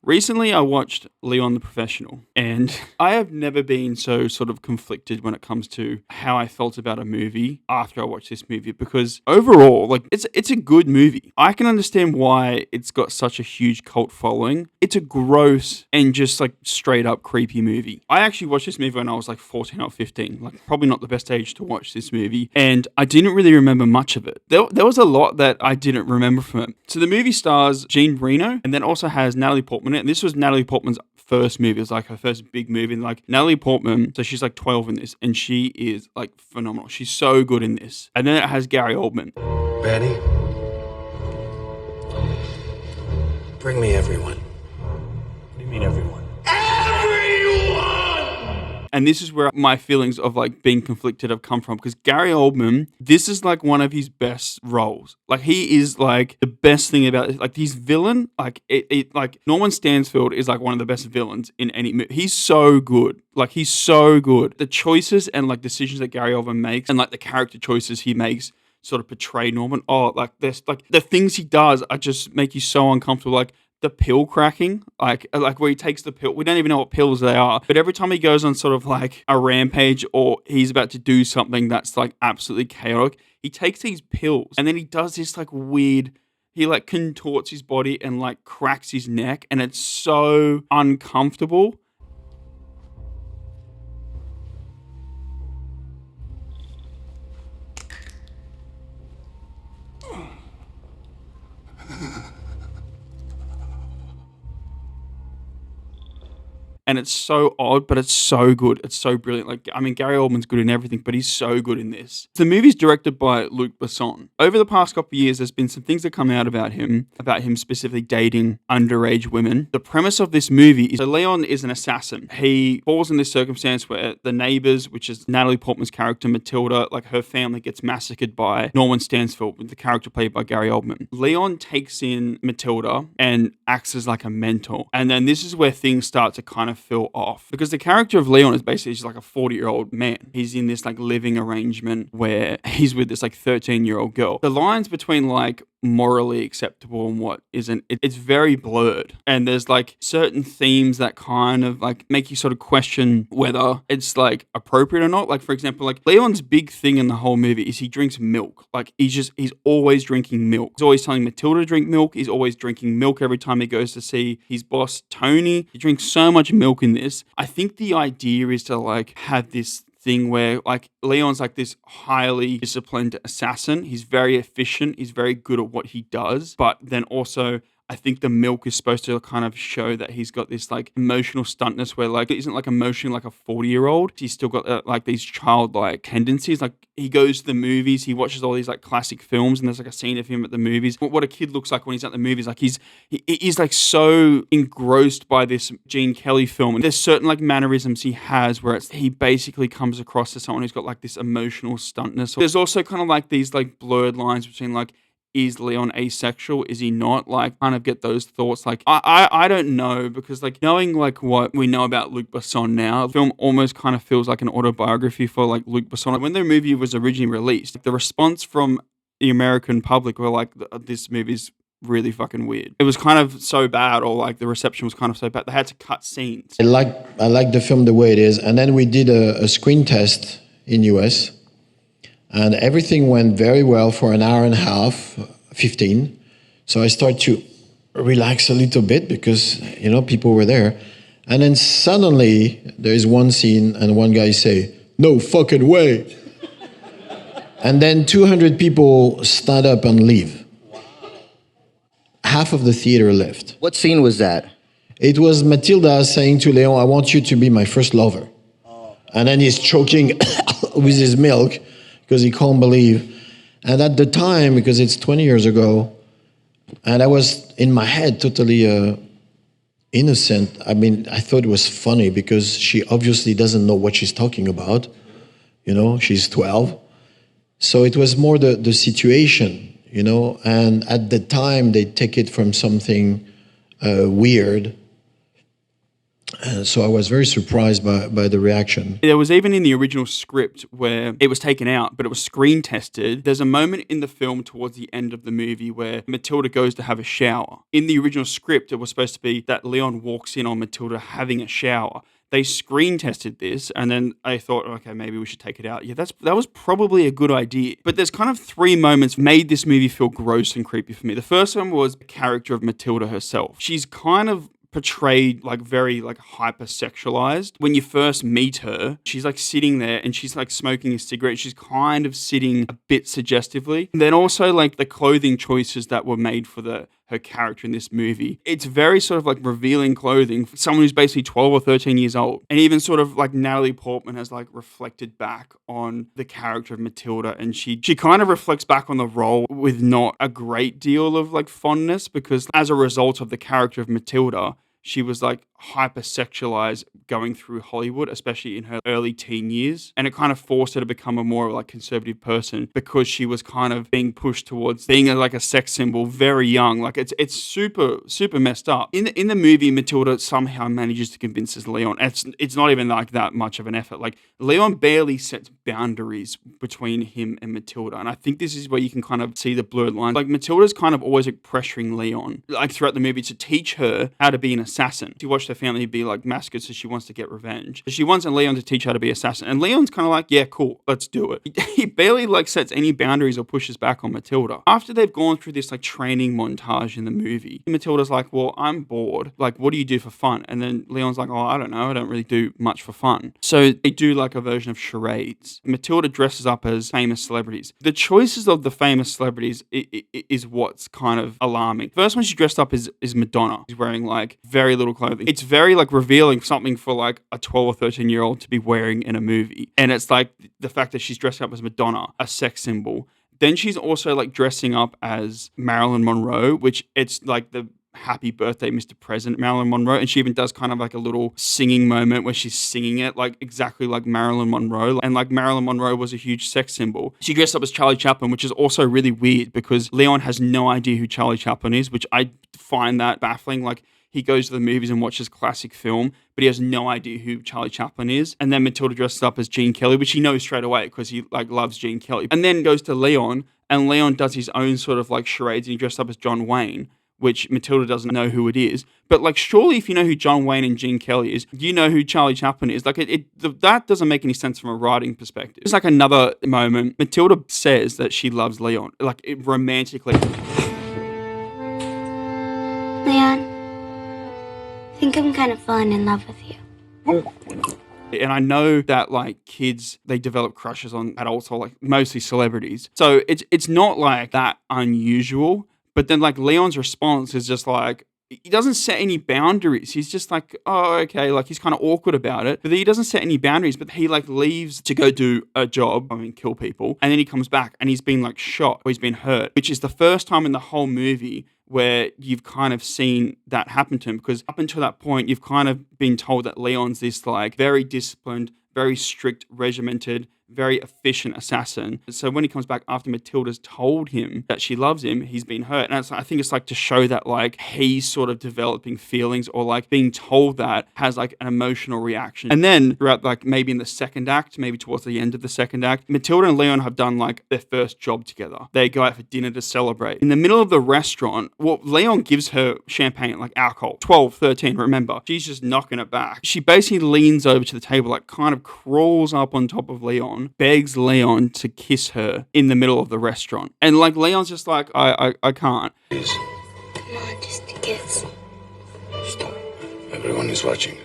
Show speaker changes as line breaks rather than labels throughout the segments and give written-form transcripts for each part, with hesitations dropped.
Recently, I watched Leon the Professional, and I have never been so sort of conflicted when it comes to how I felt about a movie after I watched this movie, because overall, like, it's a good movie. I can understand why it's got such a huge cult following. It's a gross and just like straight up creepy movie. I actually watched this movie when I was like 14 or 15, like probably not the best age to watch this movie, and I didn't really remember much of it. There was a lot that I didn't remember from it. So the movie stars Jean Reno, and then also has Natalie Portman in it. And this was Natalie Portman's first movie. It was like her first big movie. And like Natalie Portman, so she's like 12 in this, and she is like phenomenal. She's so good in this. And then it has Gary Oldman.
Betty, bring me everyone.
What do you mean everyone?
And this is where my feelings of like being conflicted have come from, because Gary Oldman, this is like one of his best roles. Like he is like the best thing about it. Like his villain, like like Norman Stansfield is like one of the best villains in any movie. He's so good. Like he's so good. The choices and like decisions that Gary Oldman makes, and like the character choices he makes, sort of portray Norman. Oh, like this, like the things he does are just make you so uncomfortable. Like the pill cracking, like where he takes the pill. We don't even know what pills they are, but every time he goes on sort of like a rampage or he's about to do something that's like absolutely chaotic, he takes these pills and then he does this like weird, he like contorts his body and like cracks his neck, and it's so uncomfortable. And it's so odd, but it's so good. It's so brilliant. Like, I mean, Gary Oldman's good in everything, but he's so good in this. The movie's directed by Luc Besson. Over the past couple of years, there's been some things that come out about him specifically dating underage women. The premise of this movie is that Leon is an assassin. He falls in this circumstance where the neighbors, which is Natalie Portman's character, Mathilda, like her family gets massacred by Norman Stansfield, the character played by Gary Oldman. Leon takes in Mathilda and acts as like a mentor. And then this is where things start to kind of feel off, because the character of Leon is basically just like a 40-year-old man. He's in this like living arrangement where he's with this like 13-year-old girl. The lines between like morally acceptable and what isn't, it's very blurred, and there's like certain themes that kind of like make you sort of question whether it's like appropriate or not. Like, for example, like Leon's big thing in the whole movie is he drinks milk. Like he's always drinking milk. He's always telling Matilda to drink milk. He's always drinking milk every time he goes to see his boss Tony. He drinks so much milk in this. I think the idea is to like have this thing where like Leon's like this highly disciplined assassin. He's very efficient. He's very good at what he does. But then also, I think the milk is supposed to kind of show that he's got this like emotional stuntness where like it isn't like emotionally like a 40-year-old. He's still got like these childlike tendencies. Like he goes to the movies, he watches all these like classic films, and there's like a scene of him at the movies. What a kid looks like when he's at the movies. Like he's like so engrossed by this Gene Kelly film, and there's certain like mannerisms he has where he basically comes across as someone who's got like this emotional stuntness. There's also kind of like these like blurred lines between like, is Leon asexual? Is he not? Like, kind of get those thoughts. Like, I don't know, because like knowing like what we know about Luc Besson now, the film almost kind of feels like an autobiography for like Luc Besson. When the movie was originally released, the response from the American public were like, this movie's really fucking weird. It was kind of so bad, or like the reception was kind of so bad, they had to cut scenes.
I like the film the way it is, and then we did a screen test in US. And everything went very well for an hour and a half, 15. So I started to relax a little bit because, you know, people were there. And then suddenly there is one scene and one guy say, "No fucking way." And then 200 people stand up and leave. Half of the theater left.
What scene was that?
It was Mathilda saying to Léon, "I want you to be my first lover." And then he's choking with his milk, because he can't believe. And at the time, because it's 20 years ago, and I was in my head totally innocent. I mean, I thought it was funny because she obviously doesn't know what she's talking about. You know, she's 12. So it was more the situation, you know, and at the time they take it from something weird. So I was very surprised by the reaction.
There was even in the original script where it was taken out, but it was screen tested. There's a moment in the film towards the end of the movie where Matilda goes to have a shower. In the original script, it was supposed to be that Leon walks in on Matilda having a shower. They screen tested this, and then I thought, okay, maybe we should take it out. Yeah, that was probably a good idea. But there's kind of three moments made this movie feel gross and creepy for me. The first one was the character of Matilda herself. She's kind of portrayed like very like hypersexualized. When you first meet her, she's like sitting there and she's like smoking a cigarette. She's kind of sitting a bit suggestively. And then also like the clothing choices that were made for her character in this movie. It's very sort of like revealing clothing for someone who's basically 12 or 13 years old. And even sort of like Natalie Portman has like reflected back on the character of Matilda, and she kind of reflects back on the role with not a great deal of like fondness, because as a result of the character of Matilda, she was like hypersexualized going through Hollywood, especially in her early teen years. And it kind of forced her to become a more like conservative person because she was kind of being pushed towards being like a sex symbol very young. Like it's super, super messed up. In the movie, Matilda somehow manages to convince Leon. It's not even like that much of an effort. Like Leon barely sets boundaries between him and Matilda. And I think this is where you can kind of see the blurred lines. Like Matilda's kind of always like pressuring Leon, like throughout the movie, to teach her how to be an assassin. She watched her family be like massacred, so she wants to get revenge. So she wants Leon to teach her how to be an assassin. And Leon's kind of like, yeah, cool, let's do it. He barely like sets any boundaries or pushes back on Matilda. After they've gone through this like training montage in the movie, Matilda's like, well, I'm bored. Like, what do you do for fun? And then Leon's like, oh, I don't know. I don't really do much for fun. So they do like a version of charades. Matilda dresses up as famous celebrities. The choices of the famous celebrities is what's kind of alarming. First one she dressed up is Madonna. She's wearing like very little clothing. It's very like revealing something for like a 12 or 13-year-old to be wearing in a movie. And it's like the fact that she's dressed up as Madonna, a sex symbol. Then she's also like dressing up as Marilyn Monroe, which it's like the happy birthday, Mr. President, Marilyn Monroe. And she even does kind of like a little singing moment where she's singing it like exactly like Marilyn Monroe. And like Marilyn Monroe was a huge sex symbol. She dressed up as Charlie Chaplin, which is also really weird because Leon has no idea who Charlie Chaplin is, which I find that baffling. Like, he goes to the movies and watches classic film, but he has no idea who Charlie Chaplin is. And then Matilda dresses up as Gene Kelly, which he knows straight away because he like loves Gene Kelly. And then goes to Leon, and Leon does his own sort of like charades, and he dressed up as John Wayne, which Matilda doesn't know who it is. But like, surely if you know who John Wayne and Gene Kelly is, you know who Charlie Chaplin is. Like, that doesn't make any sense from a writing perspective. It's like another moment. Matilda says that she loves Leon, like romantically.
Leon, I think I'm kind of falling in love with you.
And I know that like kids, they develop crushes on adults or like mostly celebrities. So it's not like that unusual. But then like Leon's response is just like, he doesn't set any boundaries. He's just like, oh, okay. Like, he's kind of awkward about it, but he doesn't set any boundaries, but he like leaves to go do a job, kill people. And then he comes back and he's been like shot or he's been hurt, which is the first time in the whole movie where you've kind of seen that happen to him, because up until that point, you've kind of been told that Leon's this like very disciplined, very strict, regimented, very efficient assassin. So when he comes back after Matilda's told him that she loves him, he's been hurt. And I think it's like to show that like he's sort of developing feelings, or like being told that has like an emotional reaction. And then throughout like maybe in the second act, maybe towards the end of the second act, Matilda and Leon have done like their first job together. They go out for dinner to celebrate. In the middle of the restaurant, well, Leon gives her champagne, like alcohol, 12, 13, remember. She's just knocking it back. She basically leans over to the table, like kind of crawls up on top of Leon, begs Leon to kiss her in the middle of the restaurant. And like Leon's just like, I can't.
Please,
Come on, just a kiss.
stop. Everyone is watching us.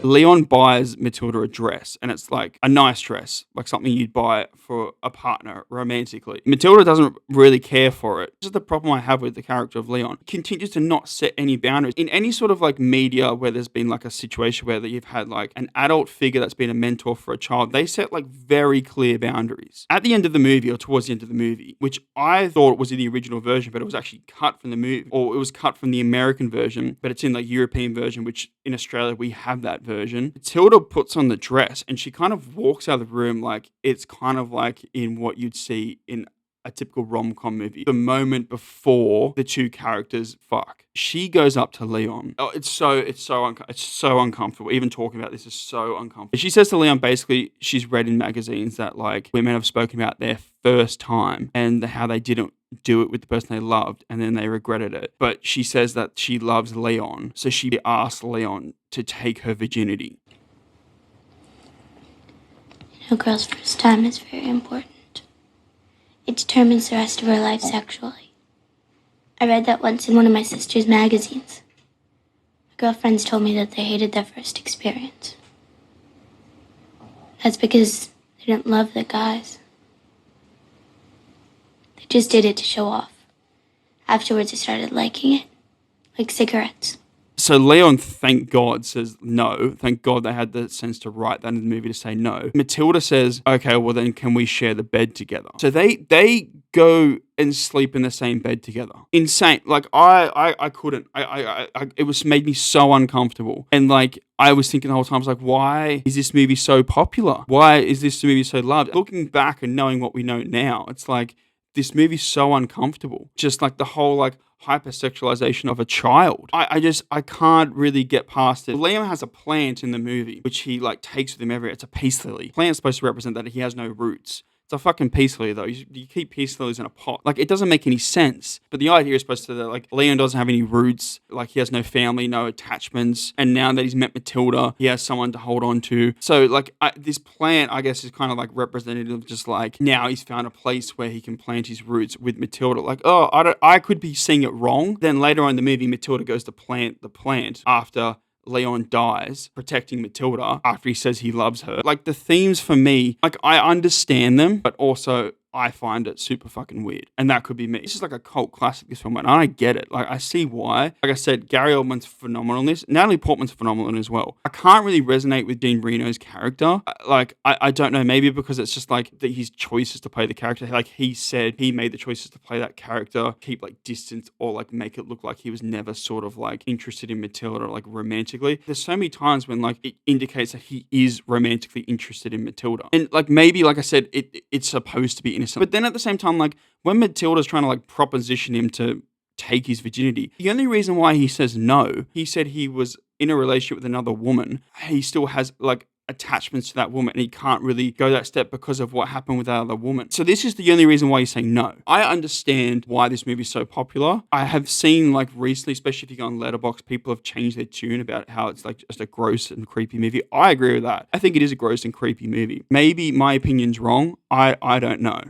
Leon buys Matilda a dress, and it's like a nice dress, like something you'd buy for a partner romantically. Matilda doesn't really care for it. This is the problem I have with the character of Leon. He continues to not set any boundaries. In any sort of like media where there's been like a situation where you've had like an adult figure that's been a mentor for a child, they set like very clear boundaries. At the end of the movie, or towards the end of the movie, which I thought was in the original version, but it was actually cut from the movie, or it was cut from the American version, but it's in the European version, which in Australia we have that version. Matilda puts on the dress and she kind of walks out of the room like it's kind of like in what you'd see in a typical rom-com movie. The moment before the two characters fuck, she goes up to Leon. Oh, it's so uncomfortable. Even talking about this is so uncomfortable. She says to Leon, basically, she's read in magazines that like women have spoken about their first time and how they didn't do it with the person they loved and then they regretted it. But she says that she loves Leon, so she asked Leon to take her virginity.
A girl's first time is very important. It determines the rest of her life sexually. I read that once in one of my sister's magazines. My girlfriends told me that they hated their first experience. That's because they didn't love the guys. They just did it to show off. Afterwards, I started liking it, like cigarettes.
So Leon, thank God, says no. Thank God they had the sense to write that in the movie to say no. Matilda says, okay, well then can we share the bed together? So they go and sleep in the same bed together. Insane. Like I couldn't. It was made me so uncomfortable. And like I was thinking the whole time, I was like, why is this movie so popular? Why is this movie so loved? Looking back and knowing what we know now, it's like this movie's so uncomfortable. Just like the whole like hypersexualization of a child. I can't really get past it. Liam has a plant in the movie, which he like takes with him everywhere. It's a peace lily. Plant's supposed to represent that he has no roots. It's a fucking peace lily, though. You keep peace lilies in a pot. Like, it doesn't make any sense. But the idea is supposed to, like, Leon doesn't have any roots. Like, he has no family, no attachments. And now that he's met Matilda, he has someone to hold on to. So, like, this plant, I guess, is kind of, like, representative of just, like, now he's found a place where he can plant his roots with Matilda. Like, oh, I could be seeing it wrong. Then later on in the movie, Matilda goes to plant the plant after Leon dies, protecting Matilda after he says he loves her. Like, the themes for me, like, I understand them, but also I find it super fucking weird. And that could be me. This is like a cult classic, this film, and I get it. Like, I see why. Like I said, Gary Oldman's phenomenal in this. Natalie Portman's phenomenal in it as well. I can't really resonate with Dean Reno's character. Like, I don't know, maybe because it's just like his choices to play the character. Like, he said he made the choices to play that character, keep like distance or like make it look like he was never sort of like interested in Matilda, like romantically. There's so many times when like it indicates that he is romantically interested in Matilda. And like maybe, like I said, it's supposed to be innocent. But then at the same time, like when Matilda's trying to like proposition him to take his virginity, the only reason why he says no, he said he was in a relationship with another woman. He still has like attachments to that woman and he can't really go that step because of what happened with that other woman. So this is the only reason why he's saying no. I understand why this movie is so popular. I have seen like recently, especially if you go on Letterboxd, people have changed their tune about how it's like just a gross and creepy movie. I agree with that. I think it is a gross and creepy movie. Maybe my opinion's wrong. I don't know.